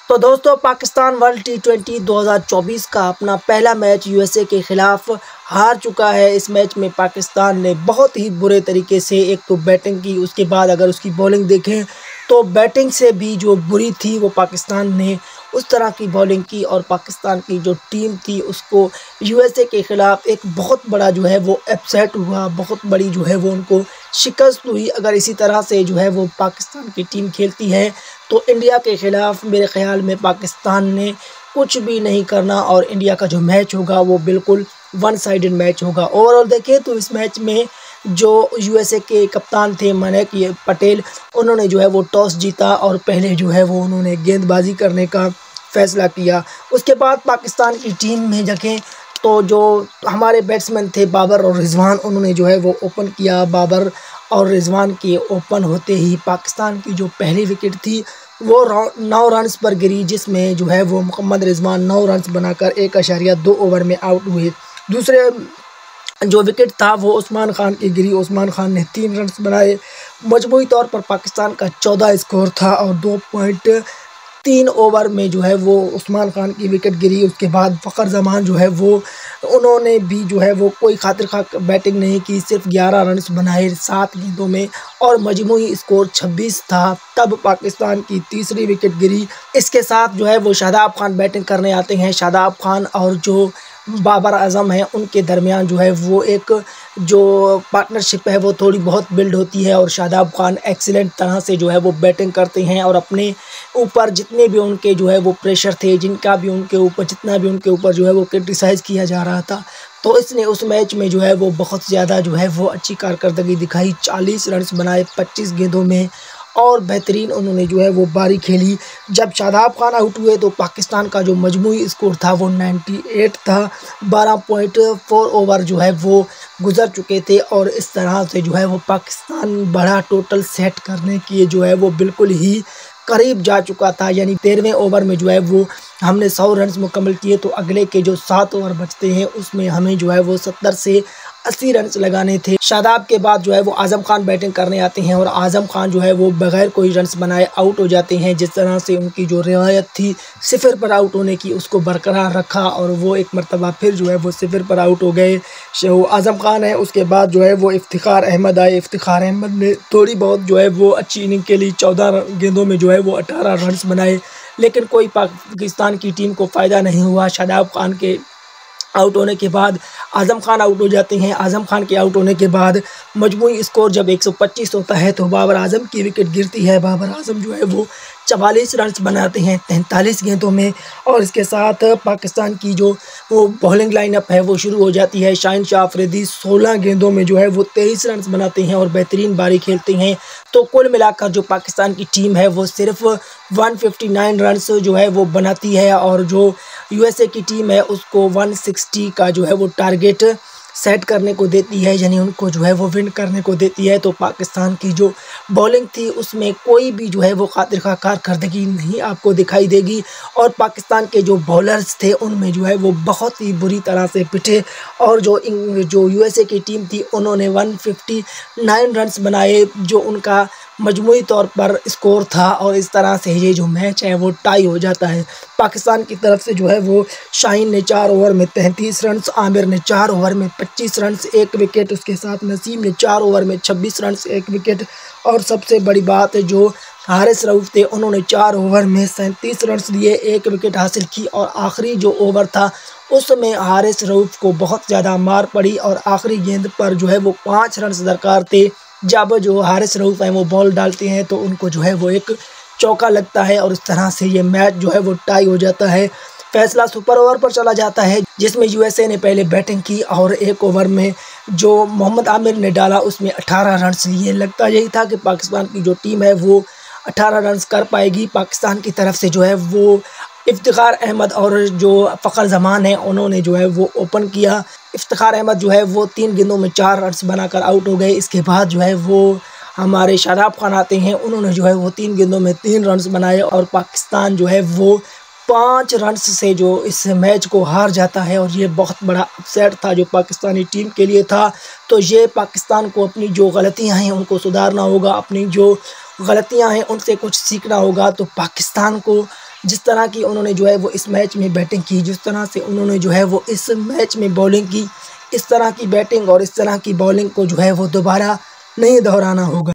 तो दोस्तों Pakistan world T20 2024 का अपना पहला मैच यूएसए के खिलाफ हार चुका है। इस मैच में पाकिस्तान ने बहुत ही बुरे तरीके से एक तो बैटिंग की, उसके बाद अगर उसकी बॉलिंग देखें तो बैटिंग से भी जो बुरी थी वो पाकिस्तान ने उस तरह की बॉलिंग की और पाकिस्तान की जो टीम थी उसको यूएसए के ख़िलाफ़ एक बहुत बड़ा जो है वो अपसेट हुआ, बहुत बड़ी जो है वो उनको शिकस्त हुई। अगर इसी तरह से जो है वो पाकिस्तान की टीम खेलती है तो इंडिया के ख़िलाफ़ मेरे ख़्याल में पाकिस्तान ने कुछ भी नहीं करना और इंडिया का जो मैच होगा वो बिल्कुल वन साइडेड मैच होगा। ओवरऑल देखें तो इस मैच में जो यूएसए के कप्तान थे मयंक पटेल, उन्होंने जो है वो टॉस जीता और पहले जो है वो उन्होंने गेंदबाजी करने का फ़ैसला किया। उसके बाद पाकिस्तान की टीम में देखें तो जो हमारे बैट्समैन थे बाबर और रिजवान, उन्होंने जो है वो ओपन किया। बाबर और रिजवान के ओपन होते ही पाकिस्तान की जो पहली विकेट थी वो 9 रन्स पर गिरी, जिसमें जो है वो मोहम्मद रिजवान 9 रन्स बनाकर 1.2 ओवर में आउट हुए। दूसरे जो विकेट था वो उस्मान खान की गिरी, उस्मान खान ने 3 रन्स बनाए। मजमूई तौर पर पाकिस्तान का 14 स्कोर था और 2.3 ओवर में जो है वो उस्मान खान की विकेट गिरी। उसके बाद फ़खर जमान जो है वो उन्होंने भी जो है वो कोई खातिर खा बैटिंग नहीं की, सिर्फ 11 रन्स बनाए 7 गेंदों में और मजमूई स्कोर 26 था। तब पाकिस्तान की तीसरी विकेट गिरी। इसके साथ जो है वो शादाब खान बैटिंग करने आते हैं। शादाब खान और जो बाबर आजम है उनके दरमियान जो है वो एक जो पार्टनरशिप है वो थोड़ी बहुत बिल्ड होती है और शादाब खान एक्सीलेंट तरह से जो है वो बैटिंग करते हैं और अपने ऊपर जितने भी उनके जो है वो प्रेशर थे, जितना भी उनके ऊपर जो है वो क्रिटिसाइज़ किया जा रहा था, तो इसने उस मैच में जो है वो बहुत ज़्यादा जो है वो अच्छी कारकर्दगी दिखाई। 40 रन्स बनाए 25 गेंदों में और बेहतरीन उन्होंने जो है वो बारी खेली। जब शादाब खान आउट हुए तो पाकिस्तान का जो मजमूई स्कोर था वो 98 था। 12.4 ओवर जो है वो गुजर चुके थे और इस तरह से जो है वो पाकिस्तान बड़ा टोटल सेट करने की जो है वो बिल्कुल ही करीब जा चुका था। यानी 13वें ओवर में जो है वो हमने 100 रन्स मुकम्मल किए, तो अगले के जो 7 ओवर बचते हैं उसमें हमें जो है वो 70 से 80 रन्स लगाने थे। शादाब के बाद जो है वो आज़म खान बैटिंग करने आते हैं और आज़म खान जो है वो बगैर कोई रन्स बनाए आउट हो जाते हैं। जिस तरह से उनकी जो रिवायत थी 0 पर आउट होने की उसको बरकरार रखा और वो एक मरतबा फिर जो है वो 0 पर आउट हो गए। वो आज़म खान है, उसके बाद जो है वो इफ्तिखार अहमद आए। इफ्तिखार अहमद ने थोड़ी बहुत जो है वो अच्छी इनिंग के लिए 14 गेंदों में जो है वो 18 रन्स बनाए, लेकिन कोई पाकिस्तान की टीम को फ़ायदा नहीं हुआ। शादाब खान के आउट होने के बाद आज़म खान आउट हो जाते हैं। आज़म खान के आउट होने के बाद मजमूई स्कोर जब 125 होता है तो बाबर आज़म की विकेट गिरती है। बाबर आज़म जो है वो 44 रन्स बनाते हैं 43 गेंदों में और इसके साथ पाकिस्तान की जो वो बॉलिंग लाइनअप है वो शुरू हो जाती है। शाहीन शाह अफरीदी 16 गेंदों में जो है वो 23 रन्स बनाते हैं और बेहतरीन बारी खेलते हैं। तो कुल मिलाकर जो पाकिस्तान की टीम है वो सिर्फ 159 रन्स जो है वो बनाती है और जो यूएसए की टीम है उसको 160 का जो है वो टारगेट सेट करने को देती है, यानी उनको जो है वो विन करने को देती है। तो पाकिस्तान की जो बॉलिंग थी उसमें कोई भी जो है वो खातिर खा कारकर्दगी नहीं आपको दिखाई देगी और पाकिस्तान के जो बॉलर्स थे उनमें जो है वो बहुत ही बुरी तरह से पिटे और जो यूएसए की टीम थी उन्होंने 159 रन्स बनाए जो उनका मजमूई तौर पर स्कोर था और इस तरह से ये जो मैच है वो टाई हो जाता है। पाकिस्तान की तरफ से जो है वो शाहीन ने 4 ओवर में 33 रन्स, आमिर ने 4 ओवर में 25 रन्स 1 विकेट, उसके साथ नसीम ने 4 ओवर में 26 रन्स 1 विकेट और सबसे बड़ी बात है जो हारिस रऊफ थे उन्होंने 4 ओवर में 37 रन्स लिए 1 विकेट हासिल की और आखिरी जो ओवर था उसमें हारिस रऊफ को बहुत ज़्यादा मार पड़ी और आखिरी गेंद पर जो है वो 5 रन्स दरकार थे। जब जो हारिस रऊफ है वो बॉल डालते हैं तो उनको जो है वो एक चौका लगता है और इस तरह से ये मैच जो है वो टाई हो जाता है। फैसला सुपर ओवर पर चला जाता है जिसमें यूएसए ने पहले बैटिंग की और 1 ओवर में जो मोहम्मद आमिर ने डाला उसमें 18 रन्स लिए। लगता यही था कि पाकिस्तान की जो टीम है वो 18 रन्स कर पाएगी। पाकिस्तान की तरफ से जो है वो इफ्तिखार अहमद और जो फ़खर जमान है उन्होंने जो है वो ओपन किया। इफ्तिखार अहमद जो है वो 3 गेंदों में 4 रन्स बनाकर आउट हो गए। इसके बाद जो है वो हमारे शादाब खान आते हैं, उन्होंने जो है वो 3 गेंदों में 3 रन्स बनाए और पाकिस्तान जो है वो 5 रन्स से जो इस मैच को हार जाता है और ये बहुत बड़ा अपसेट था जो पाकिस्तानी टीम के लिए था। तो ये पाकिस्तान को अपनी जो गलतियां हैं उनको सुधारना होगा, अपनी जो गलतियां हैं उनसे कुछ सीखना होगा। तो पाकिस्तान को जिस तरह की उन्होंने जो है वो इस मैच में बैटिंग की, जिस तरह से उन्होंने जो है वो इस मैच में बॉलिंग की, इस तरह की बैटिंग और इस तरह की बॉलिंग को जो है वो दोबारा नहीं दोहराना होगा।